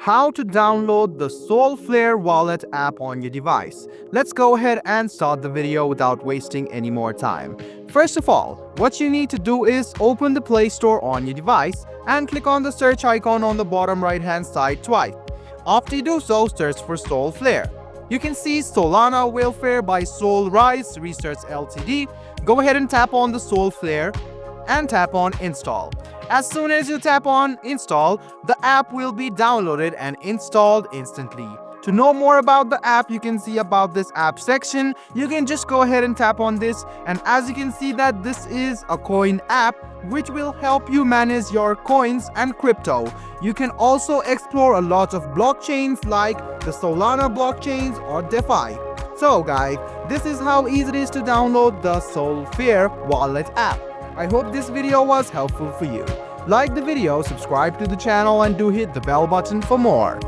how to download the Solflare wallet app on your device. Let's go ahead and start the video without wasting any more time. First of all, what you need to do is open the Play Store on your device and click on the search icon on the bottom right hand side twice. After you do so, search for Solflare. You can see Solana Welfare by Solrise Research Ltd. Go ahead and tap on the Solflare and tap on install. As soon as you tap on install, the app will be downloaded and installed instantly. To know more about the app, you can see about this app section. You can just go ahead and tap on this, and as you can see that this is a coin app which will help you manage your coins and crypto. You can also explore a lot of blockchains like the Solana blockchains or DeFi. So guys, this is how easy it is to download the Solflare wallet app. I hope this video was helpful for you. Like the video, subscribe to the channel, and do hit the bell button for more.